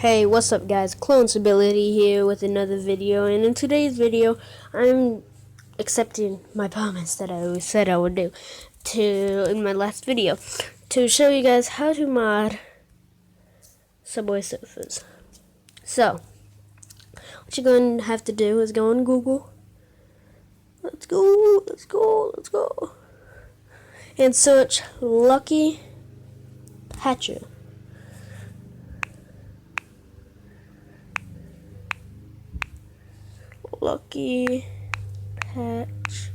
Hey, what's up guys? Clonesability here with another video, and in today's video I'm accepting my promise that I always said I would do in my last video to show you guys how to mod Subway Surfers. So, what you're going to have to do is go on Google. Let's go. And search Lucky Patcher. Lucky Patch.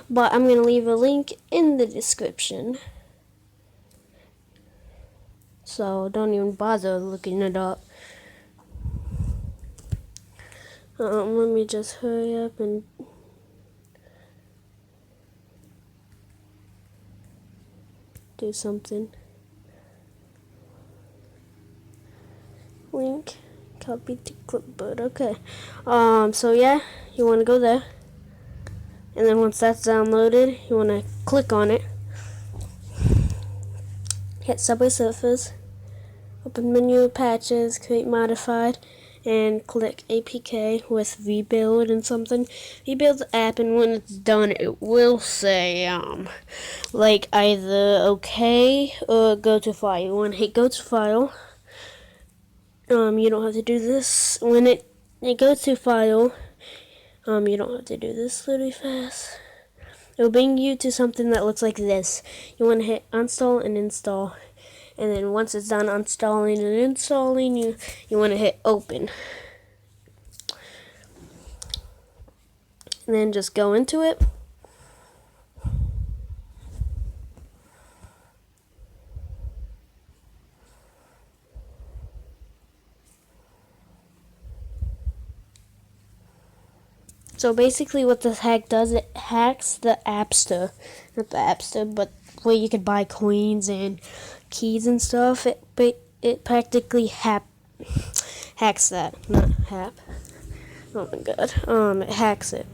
But I'm going to leave a link in the description. So don't even bother looking it up. Let me just hurry up and do something. Link, copy to clipboard. Okay. So yeah, you want to go there, and then once that's downloaded, you want to click on it. Hit Subway Surfers. Open menu, patches, create modified, and click APK with rebuild and something. Rebuild the app, and when it's done, it will say like either okay or go to file. You want to hit go to file. You don't have to do this when it goes to file. You don't have to do this really fast. It'll bring you to something that looks like this. You want to hit uninstall and install. And then once it's done uninstalling and installing, you want to hit open. And then just go into it. So basically what this hack does, it hacks the App Store. Not the App Store, but where you could buy coins and keys and stuff. It practically hacks that. Not hap. Oh my god. It hacks it.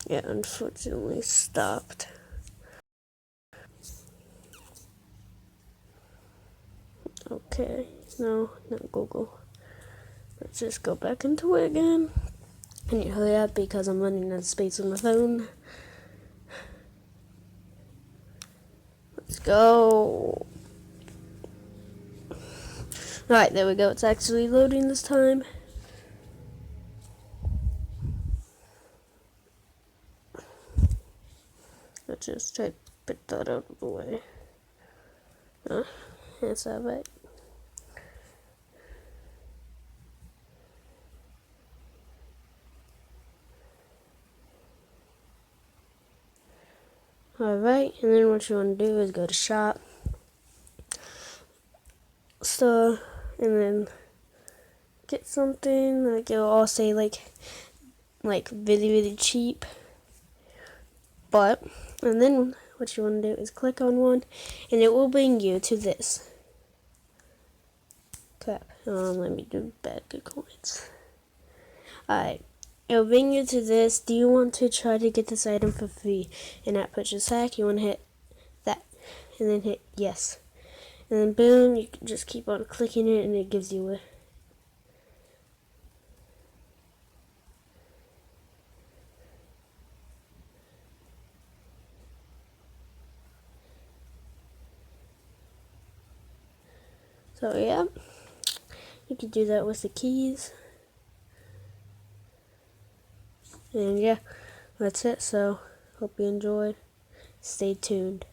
Yeah, unfortunately stopped. Okay, no, not Google. Let's just go back into it again. I need to hurry up because I'm running out of space on my phone. Let's go. Alright, there we go. It's actually loading this time. Let's just try to put that out of the way. That's alright. Alright, and then what you want to do is go to shop, store, and then get something. Like it'll all say like really cheap. And then what you want to do is click on one, and it will bring you to this. Crap. Let me do bad good coins. Alright. It'll bring you to this. Do you want to try to get this item for free? In that purchase hack, you want to hit that, and then hit yes. And then boom, you can just keep on clicking it, and it gives you a So yeah, you can do that with the keys. And yeah, that's it. So hope you enjoyed. Stay tuned.